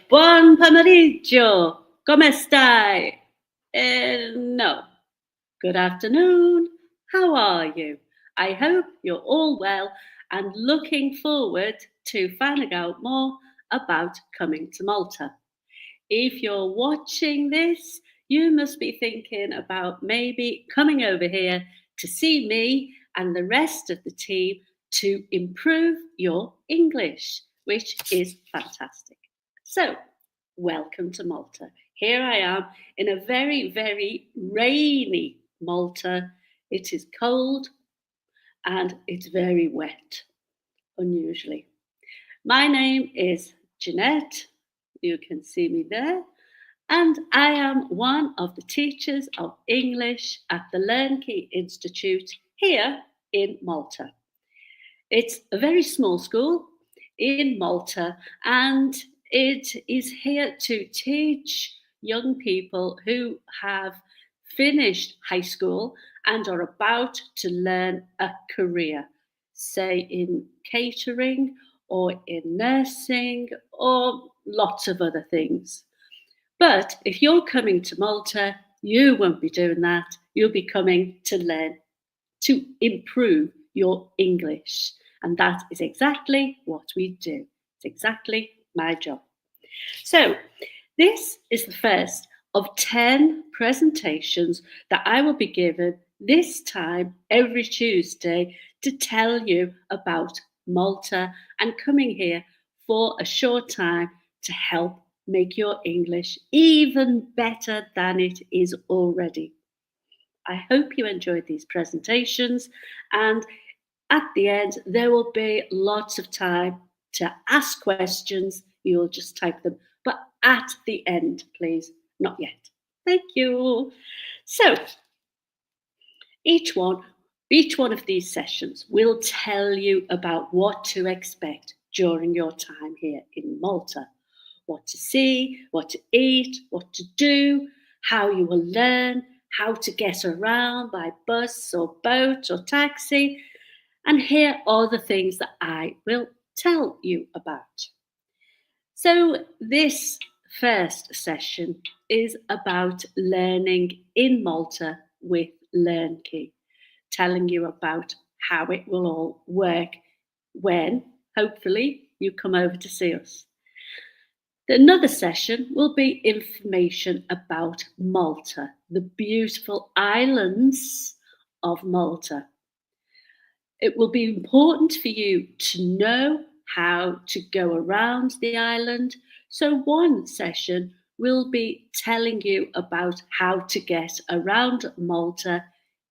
Buon pomeriggio, come stai? No, good afternoon, how are you? I hope you're all well and looking forward to finding out more about coming to Malta. If you're watching this, you must be thinking about maybe coming over here to see me and the rest of the team to improve your English, which is fantastic. So, welcome to Malta. Here I am in a very, very rainy Malta. It is cold and it's very wet, unusually. My name is Jeanette. You can see me there. And I am one of the teachers of English at the LearnKey Institute here in Malta. It's a very small school in Malta, and it is here to teach young people who have finished high school and are about to learn a career, say in catering or in nursing or lots of other things. But if you're coming to Malta, you won't be doing that. You'll be coming to learn, to improve your English. And that is exactly what we do. It's exactly my job. So, this is the first of 10 presentations that I will be given this time every Tuesday to tell you about Malta and coming here for a short time to help make your English even better than it is already. I hope you enjoyed these presentations, and at the end there will be lots of time to ask questions. You'll just type them, but at the end, please, not yet. Thank you. So, each one of these sessions will tell you about what to expect during your time here in Malta. What to see, what to eat, what to do, how you will learn, how to get around by bus or boat or taxi. And here are the things that I will tell you about. So, this first session is about learning in Malta with LearnKey, telling you about how it will all work when, hopefully, you come over to see us. Another session will be information about Malta, the beautiful islands of Malta. It will be important for you to know how to go around the island. So one session will be telling you about how to get around Malta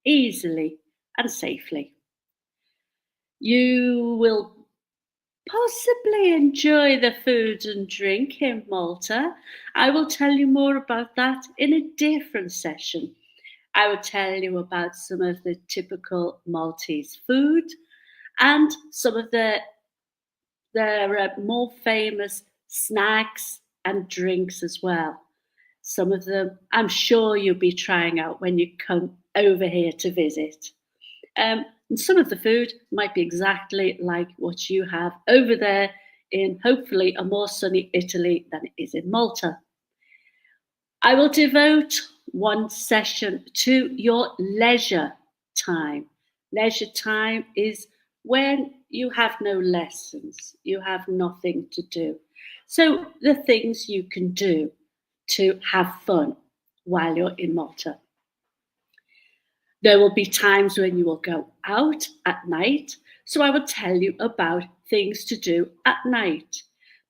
easily and safely. You will possibly enjoy the food and drink in Malta. I will tell you more about that in a different session. I will tell you about some of the typical Maltese food and some of their more famous snacks and drinks as well. Some of them I'm sure you'll be trying out when you come over here to visit. And some of the food might be exactly like what you have over there in hopefully a more sunny Italy than it is in Malta. I will devote one session to your leisure time. Leisure time is when you have no lessons, you have nothing to do. So the things you can do to have fun while you're in Malta. There will be times when you will go out at night, so I will tell you about things to do at night,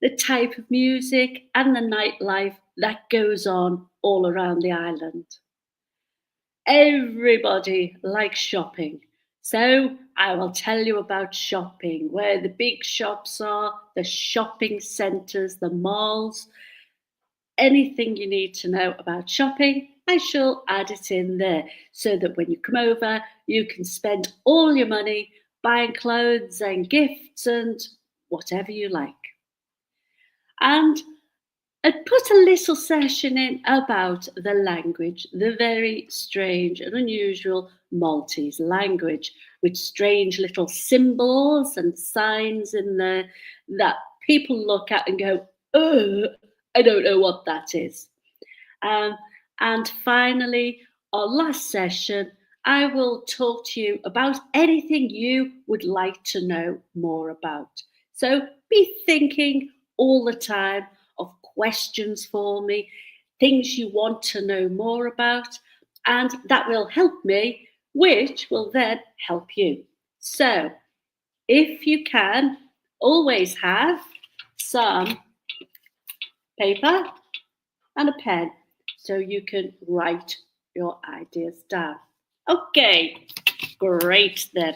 the type of music and the nightlife that goes on all around the island. Everybody likes shopping, so I will tell you about shopping, where the big shops are, the shopping centres, the malls. Anything you need to know about shopping, I shall add it in there so that when you come over, you can spend all your money buying clothes and gifts and whatever you like. And I'd put a little session in about the language, the very strange and unusual Maltese language, with strange little symbols and signs in there that people look at and go, oh, I don't know what that is. Um, and finally, our last session, I will talk to you about anything you would like to know more about. So be thinking all the time of questions for me, things you want to know more about, and that will help me, which will then help you. So if you can, always have some paper and a pen so you can write your ideas down. Okay, great then.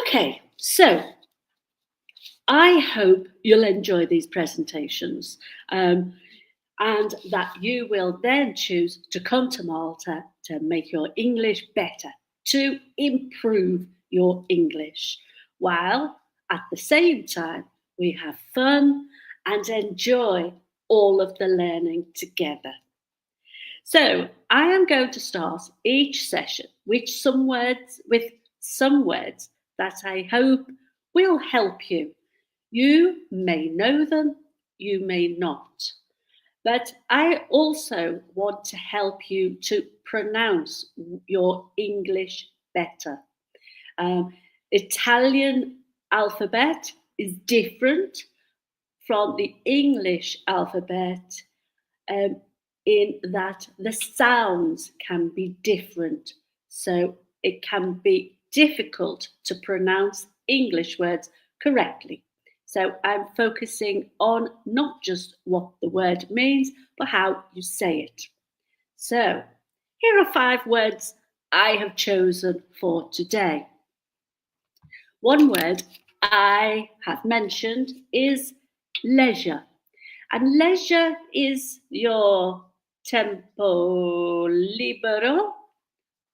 Okay, so I hope you'll enjoy these presentations and that you will then choose to come to Malta to make your English better, to improve your English, while at the same time we have fun and enjoy all of the learning together. So I am going to start each session with some words that I hope will help you. You may know them, you may not. But I also want to help you to pronounce your English better. Italian alphabet is different from the English alphabet in that the sounds can be different. So it can be difficult to pronounce English words correctly. So I'm focusing on not just what the word means, but how you say it. So here are 5 words I have chosen for today. One word I have mentioned is leisure. And leisure is your tempo libero.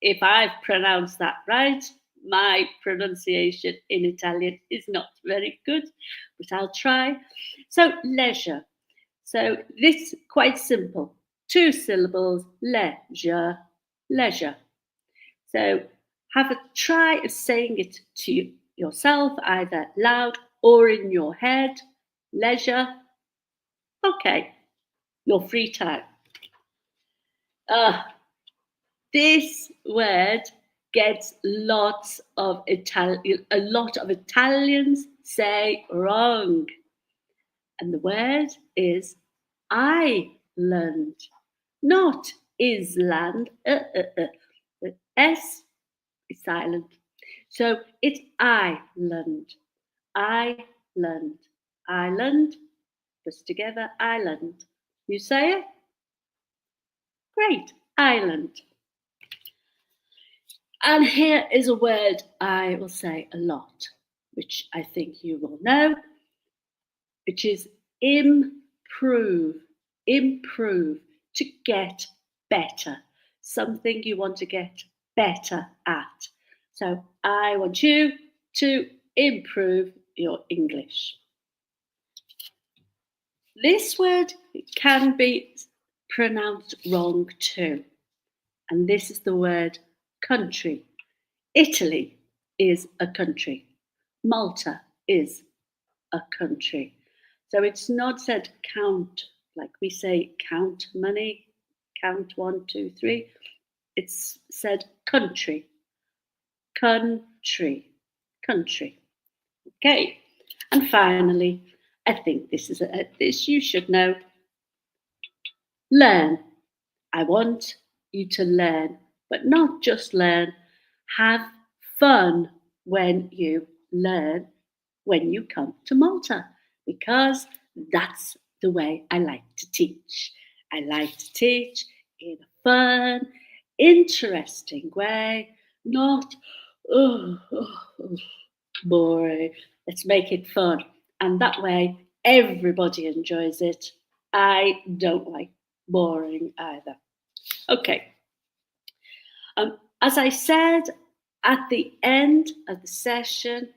If I've pronounced that right, my pronunciation in Italian is not very good, but I'll try. So, leisure. So, this quite simple. 2 syllables, leisure, leisure. So, have a try of saying it to yourself, either loud or in your head. Leisure. Okay, your free time. This word gets a lot of Italians say wrong. And the word is island, not island. The S is silent. So it's island, island, island, just together, island. You say it? Great, island. And here is a word I will say a lot, which I think you will know, which is improve. Improve, to get better. Something you want to get better at. So I want you to improve your English. This word can be pronounced wrong too. And this is the word country. Italy is a country. Malta is a country. So it's not said count, like we say count money, count 1, 2, 3. It's said country. Country. Country. Okay. And finally, I think this you should know. Learn. I want you to learn, but not just learn. Have fun when you learn when you come to Malta, because that's the way I like to teach. I like to teach in a fun, interesting way, not boring. Let's make it fun. And that way, everybody enjoys it. I don't like boring either. Okay. As I said, at the end of the session,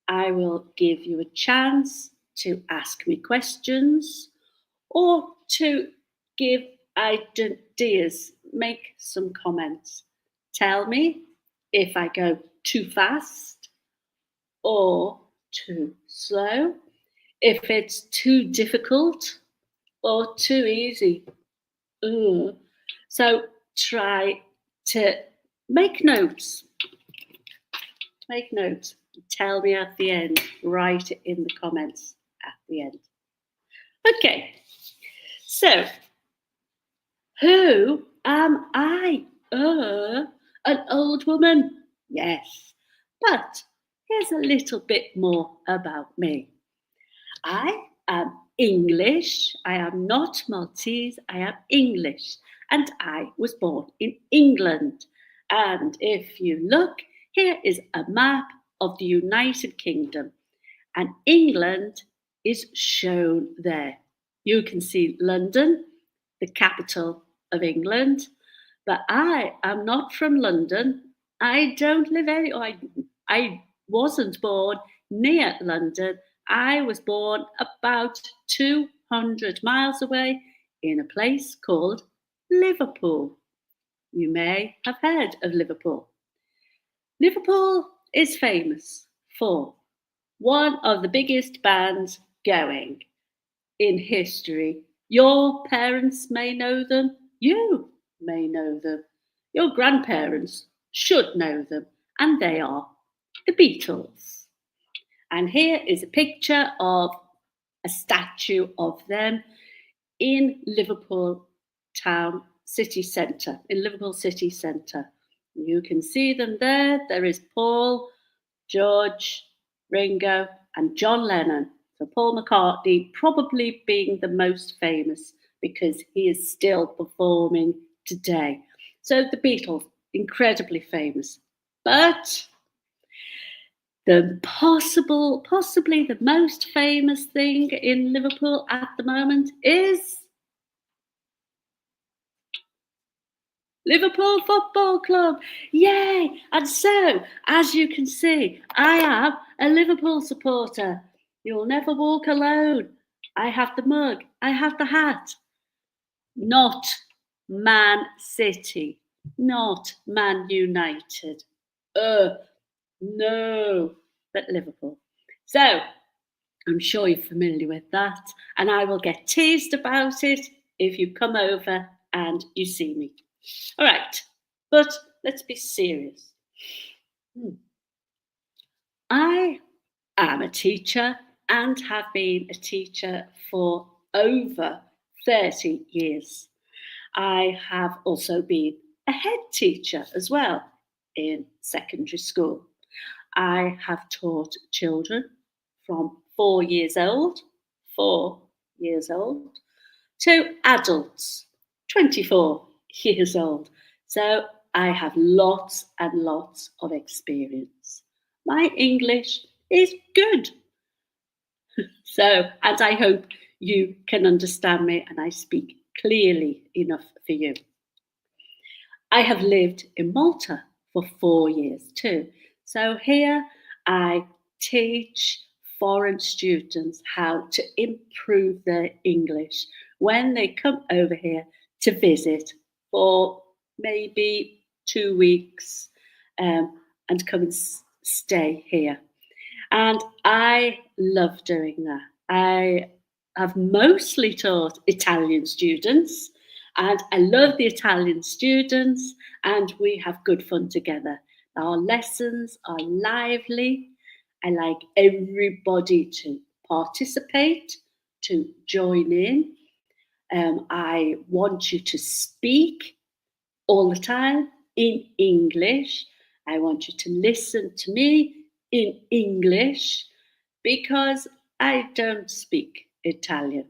I will give you a chance to ask me questions or to give ideas, make some comments. Tell me if I go too fast or too slow, if it's too difficult, or too easy. Ugh. So try to make notes. Make notes. Tell me at the end. Write it in the comments at the end. Okay. So, who am I? An old woman. Yes. But here's a little bit more about me. I am English. I am not Maltese. I am English. And I was born in England. And if you look, here is a map of the United Kingdom. And England is shown there. You can see London, the capital of England. But I am not from London. I don't live I wasn't born near London. I was born about 200 miles away in a place called Liverpool. You may have heard of Liverpool. Liverpool is famous for one of the biggest bands going in history. Your parents may know them, you may know them, your grandparents should know them, and they are the Beatles. And here is a picture of a statue of them in Liverpool town city centre, in Liverpool city centre. You can see them there. There is Paul, George, Ringo, and John Lennon. So Paul McCartney probably being the most famous because he is still performing today. So the Beatles, incredibly famous. But the possibly the most famous thing in Liverpool at the moment is Liverpool Football Club. Yay! And so, as you can see, I am a Liverpool supporter. You'll never walk alone. I have the mug. I have the hat. Not Man City. Not Man United. No. But Liverpool. So, I'm sure you're familiar with that. And I will get teased about it if you come over and you see me. All right, but let's be serious. I am a teacher and have been a teacher for over 30 years. I have also been a head teacher as well in secondary school. I have taught children from 4 years old, to adults, 24 years old. So I have lots and lots of experience. My English is good. So, and I hope you can understand me and I speak clearly enough for you. I have lived in Malta for 4 years too. So here I teach foreign students how to improve their English when they come over here to visit for maybe 2 weeks and come and stay here. And I love doing that. I have mostly taught Italian students, and I love the Italian students, and we have good fun together. Our lessons are lively. I like everybody to participate, to join in. I want you to speak all the time in English. I want you to listen to me in English because I don't speak Italian.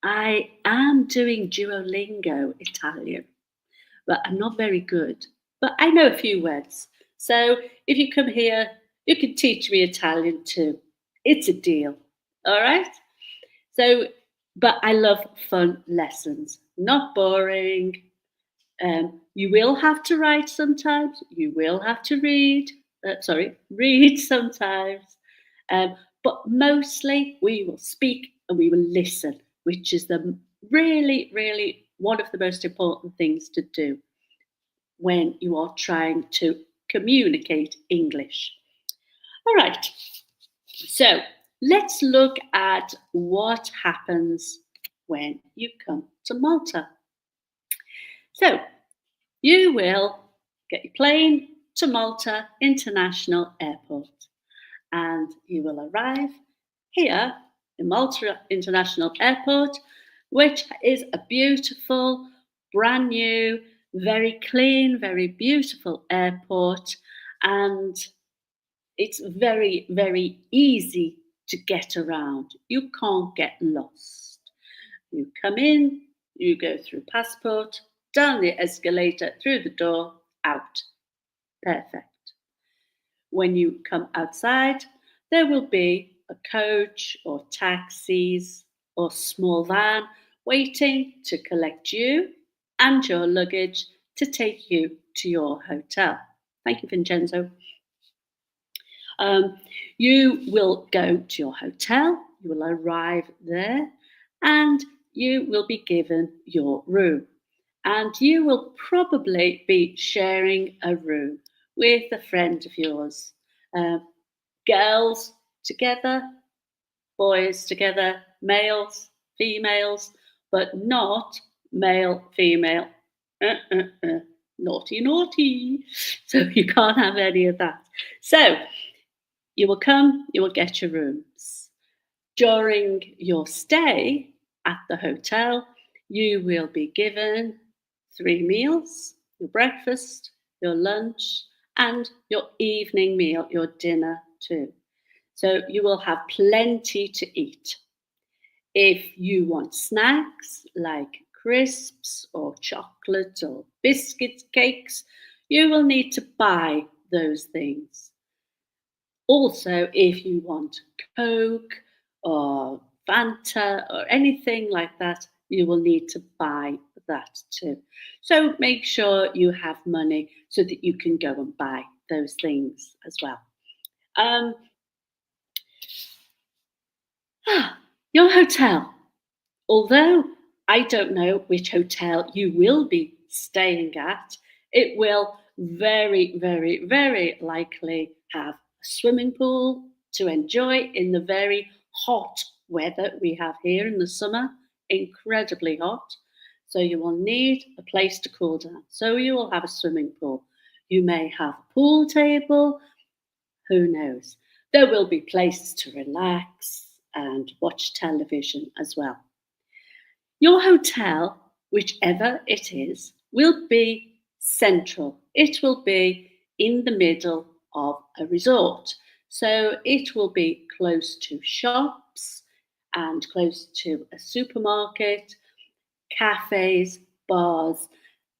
I am doing Duolingo Italian, but I'm not very good. But I know a few words. So if you come here, you can teach me Italian too. It's a deal. All right? So, but I love fun lessons, not boring. You will have to write sometimes. You will have to read. Read sometimes. But mostly we will speak and we will listen, which is the really, really one of the most important things to do when you are trying to communicate English. All right. So let's look at what happens when you come to Malta. So you will get your plane to Malta International Airport and you will arrive here in Malta International Airport, which is a beautiful, brand new, very clean, very beautiful airport, and it's very, very easy to get around. You can't get lost. You come in, you go through passport, down the escalator, through the door, out. Perfect. When you come outside, there will be a coach or taxis or small van waiting to collect you and your luggage to take you to your hotel. Thank you, Vincenzo. You will go to your hotel, you will arrive there, and you will be given your room. And you will probably be sharing a room with a friend of yours. Girls together, boys together, males, females, but not male, female. Naughty, naughty. So you can't have any of that. So you will come, you will get your rooms. During your stay at the hotel, you will be given 3 meals, your breakfast, your lunch, and your evening meal, your dinner too. So you will have plenty to eat. If you want snacks like crisps or chocolate or biscuits, cakes, you will need to buy those things. Also, if you want Coke or Fanta or anything like that, you will need to buy that too. So make sure you have money so that you can go and buy those things as well. Your hotel. Although I don't know which hotel you will be staying at, it will very, very, very likely have a swimming pool to enjoy in the very hot weather we have here in the summer, incredibly hot. So you will need a place to cool down. So you will have a swimming pool. You may have a pool table, who knows? There will be places to relax and watch television as well. Your hotel, whichever it is, will be central. It will be in the middle of a resort. So it will be close to shops and close to a supermarket, cafes, bars,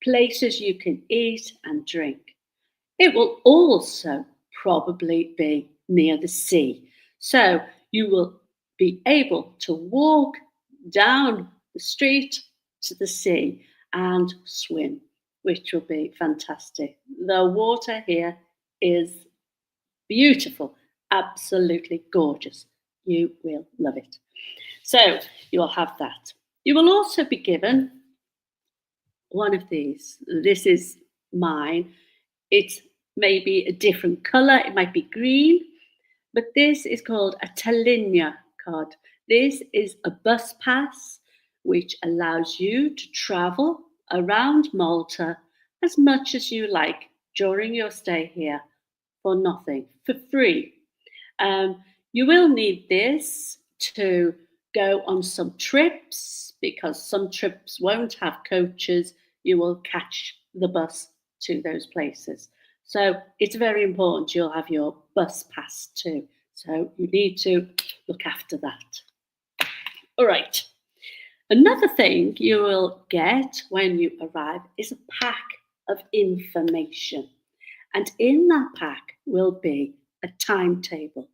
places you can eat and drink. It will also probably be near the sea. So you will be able to walk down the street to the sea and swim, which will be fantastic. The water here is beautiful, absolutely gorgeous. You will love it. So you will have that. You will also be given one of these. This is mine. It's maybe a different colour. It might be green, but this is called a Talinea card. This is a bus pass which allows you to travel around Malta as much as you like during your stay here for nothing, for free. You will need this to go on some trips because some trips won't have coaches. You will catch the bus to those places. So it's very important you'll have your bus pass too. So you need to look after that. All right. Another thing you will get when you arrive is a pack of information. And in that pack will be a timetable.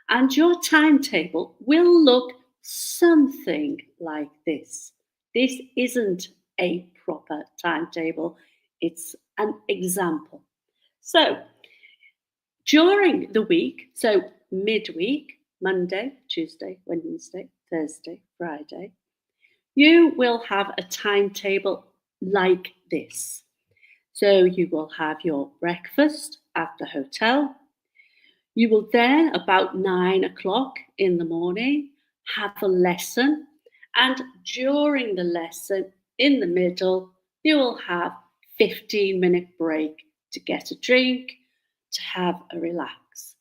And your timetable will look something like this. This isn't a proper timetable, it's an example. So during the week, so midweek, Monday, Tuesday, Wednesday, Thursday, Friday, you will have a timetable like this. So you will have your breakfast at the hotel. You will then, about 9 o'clock in the morning, have a lesson. And during the lesson, in the middle, you will have 15-minute break to get a drink, to have a relax,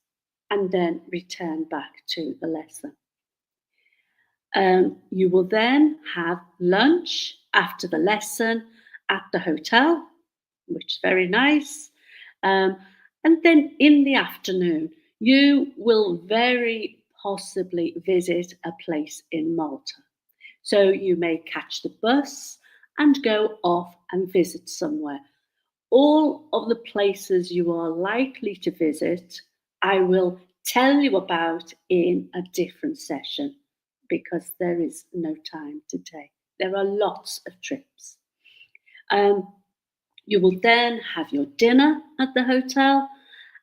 and then return back to the lesson. You will then have lunch after the lesson at the hotel, which is very nice. And then in the afternoon, you will very possibly visit a place in Malta. So you may catch the bus and go off and visit somewhere. All of the places you are likely to visit, I will tell you about in a different session because there is no time today. There are lots of trips. You will then have your dinner at the hotel,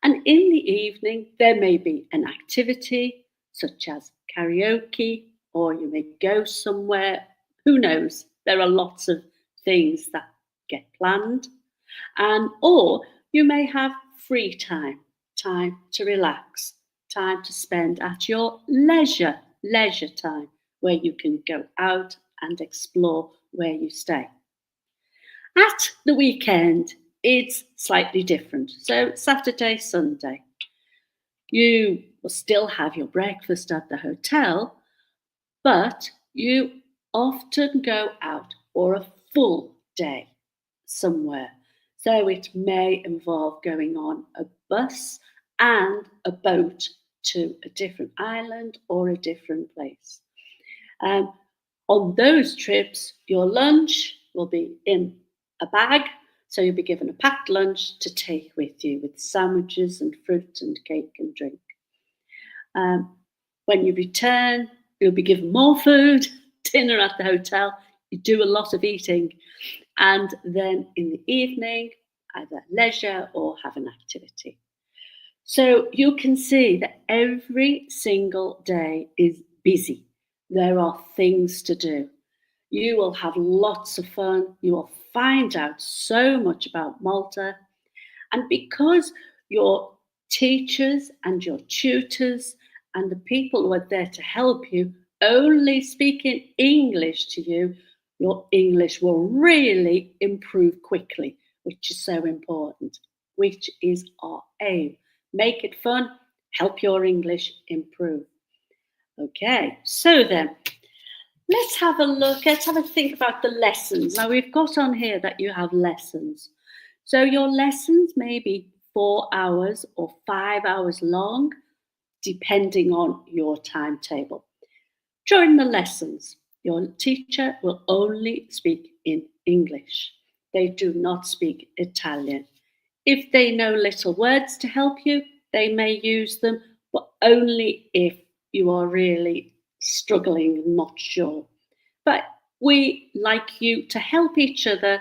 and in the evening, there may be an activity such as karaoke, or you may go somewhere. Who knows? There are lots of things that get planned. Or you may have free time, time to relax, time to spend at your leisure time, where you can go out and explore where you stay. At the weekend, it's slightly different. So Saturday, Sunday, you will still have your breakfast at the hotel, but you often go out for a full day somewhere. So it may involve going on a bus and a boat to a different island or a different place. On those trips, your lunch will be in a bag. So you'll be given a packed lunch to take with you with sandwiches and fruit and cake and drink. When you return, you'll be given more food, dinner at the hotel. You do a lot of eating. And then in the evening, either leisure or have an activity. So you can see that every single day is busy. There are things to do. You will have lots of fun. You will find out so much about Malta. And because your teachers and your tutors and the people who are there to help you only speak in English to you, your English will really improve quickly, which is so important, which is our aim. Make it fun, help your English improve. Okay, so then, let's have a think about the lessons. Now, we've got on here that you have lessons. So your lessons may be 4 hours or 5 hours long, depending on your timetable. During the lessons, your teacher will only speak in English. They do not speak Italian. If they know little words to help you, they may use them, but only if you are really struggling, not sure. But we like you to help each other,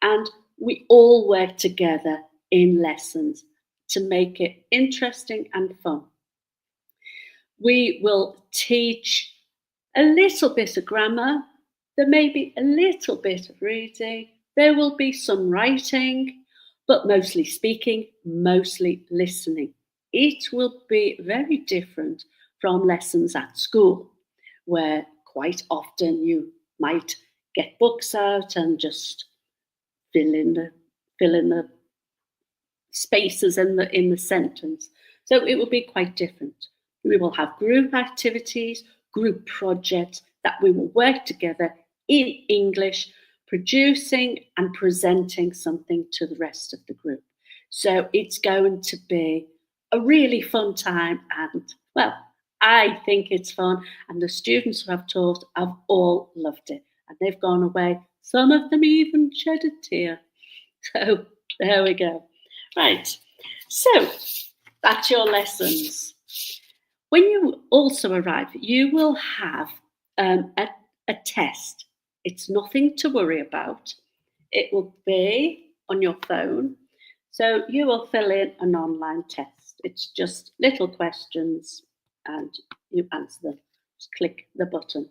and we all work together in lessons to make it interesting and fun. We will teach a little bit of grammar. There may be a little bit of reading. There will be some writing, but mostly speaking, mostly listening. It will be very different from lessons at school, where quite often you might get books out and just fill in the spaces in the sentence. So it will be quite different. We will have group activities, group projects that we will work together in English, producing and presenting something to the rest of the group. So it's going to be a really fun time, and well, I think it's fun, and the students who have taught have all loved it, and they've gone away. Some of them even shed a tear. So there we go. Right, so that's your lessons. When you also arrive, you will have a test. It's nothing to worry about. It will be on your phone. So you will fill in an online test. It's just little questions and you answer them. Just click the button.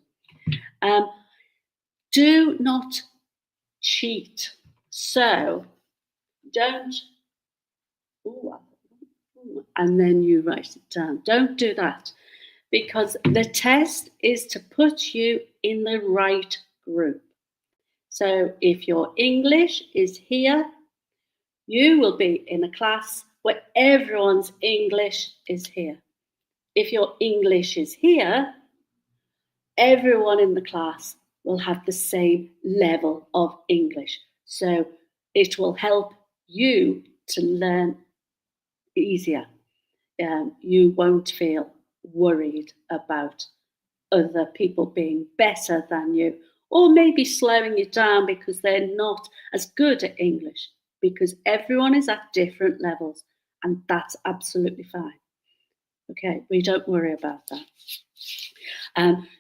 Do not cheat. So don't, and then you write it down. Don't do that, because the test is to put you in the right group. So if your English is here, you will be in a class where everyone's English is here. If your English is here, everyone in the class will have the same level of English. So it will help you to learn easier. You won't feel worried about other people being better than you, or maybe slowing you down because they're not as good at English, because everyone is at different levels, and that's absolutely fine. Okay, we don't worry about that.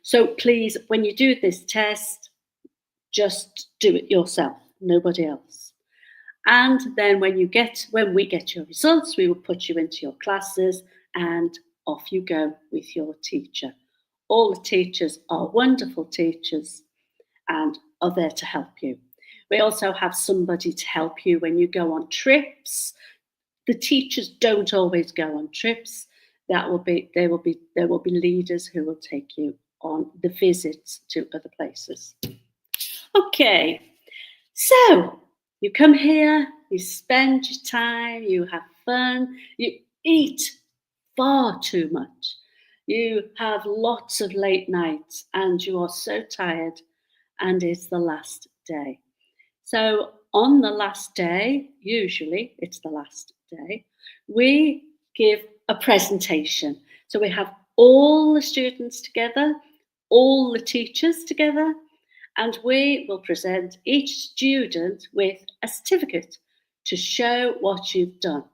So please, when you do this test, just do it yourself, nobody else. And then when we get your results, we will put you into your classes and off you go with your teacher. All the teachers are wonderful teachers and are there to help you. We also have somebody to help you when you go on trips. The teachers don't always go on trips. There will be leaders who will take you on the visits to other places. Okay, so you come here, you spend your time, you have fun, you eat far too much. You have lots of late nights and you are so tired, and it's the last day. So on the last day, usually it's the last day, we give a presentation. So we have all the students together, all the teachers together, and we will present each student with a certificate to show what you've done.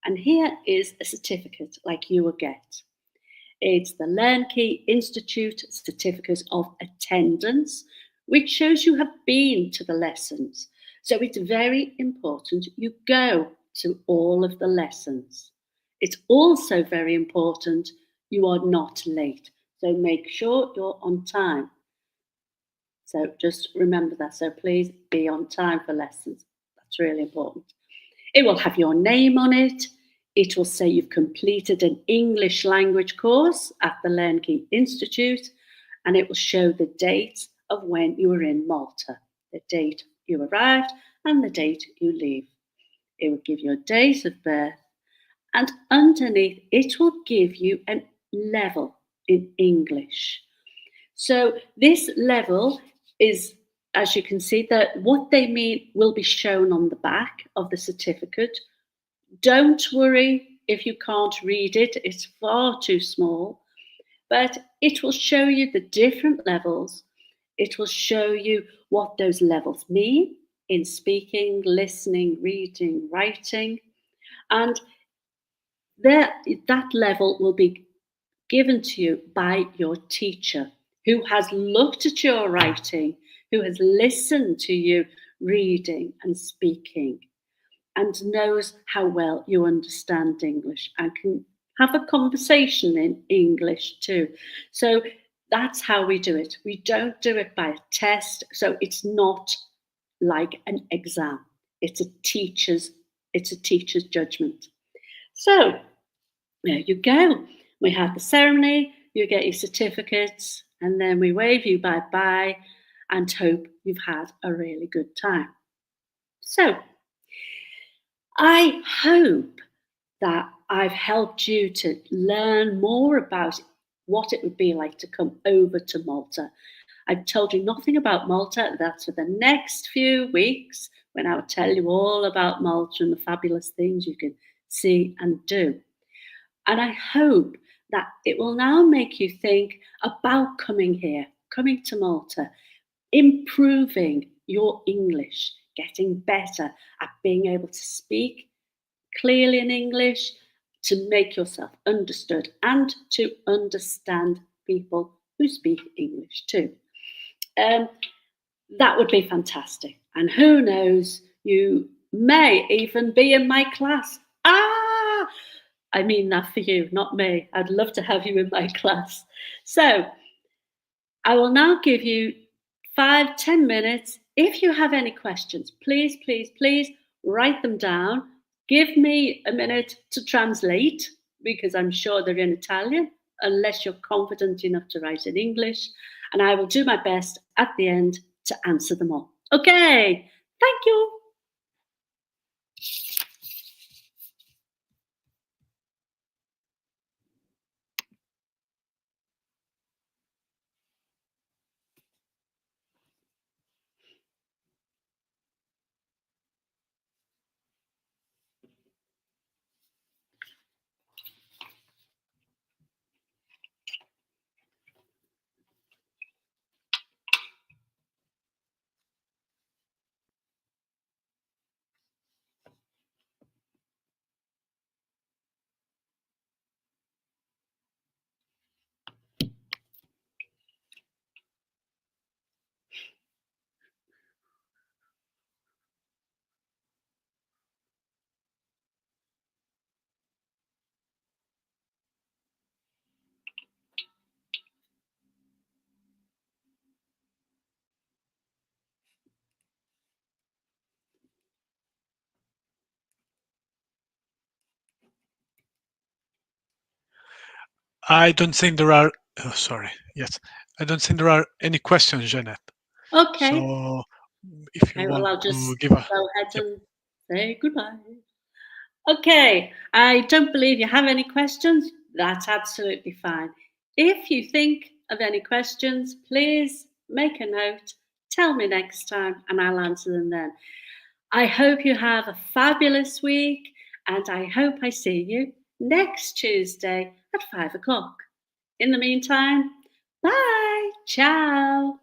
And here is a certificate like you will get. It's the LearnKey Institute Certificate of Attendance, which shows you have been to the lessons. So it's very important you go to all of the lessons. It's also very important you are not late. So make sure you're on time. So just remember that. So please be on time for lessons. That's really important. It will have your name on it. It will say you've completed an English language course at the LearnKey Institute, and it will show the date of when you were in Malta, the date you arrived and the date you leave. It will give you a date of birth, and underneath it will give you a level in English. So this level is, as you can see, that what they mean will be shown on the back of the certificate. Don't worry if you can't read it, it's far too small, but it will show you the different levels. It will show you what those levels mean in speaking, listening, reading, writing, and that level will be given to you by your teacher, who has looked at your writing, who has listened to you reading and speaking, and knows how well you understand English and can have a conversation in English too. So that's how we do it. We don't do it by a test, so it's not like an exam. It's a teacher's judgment. So there you go. We have the ceremony, you get your certificates, and then we wave you bye-bye and hope you've had a really good time. So I hope that I've helped you to learn more about what it would be like to come over to Malta. I've told you nothing about Malta. That's for the next few weeks when I will tell you all about Malta and the fabulous things you can see and do. And I hope that it will now make you think about coming here, coming to Malta, improving your English, getting better at being able to speak clearly in English, to make yourself understood and to understand people who speak English too. That would be fantastic. And who knows, you may even be in my class. I mean that for you, not me. I'd love to have you in my class. So I will now give you 5-10 minutes. If you have any questions, please, please, please write them down. Give me a minute to translate, because I'm sure they're in Italian, unless you're confident enough to write in English. and I will do my best at the end to answer them all. Okay, thank you. I don't think there are. Oh, sorry. Yes, I don't think there are any questions, Janet. Okay, So, if you okay, well, want I'll to just give a, go ahead yep. and say goodbye. Okay, I don't believe you have any questions. That's absolutely fine. If you think of any questions, please make a note, tell me next time, and I'll answer them then. I hope you have a fabulous week, and I hope I see you next Tuesday at 5 o'clock. In the meantime, bye, ciao.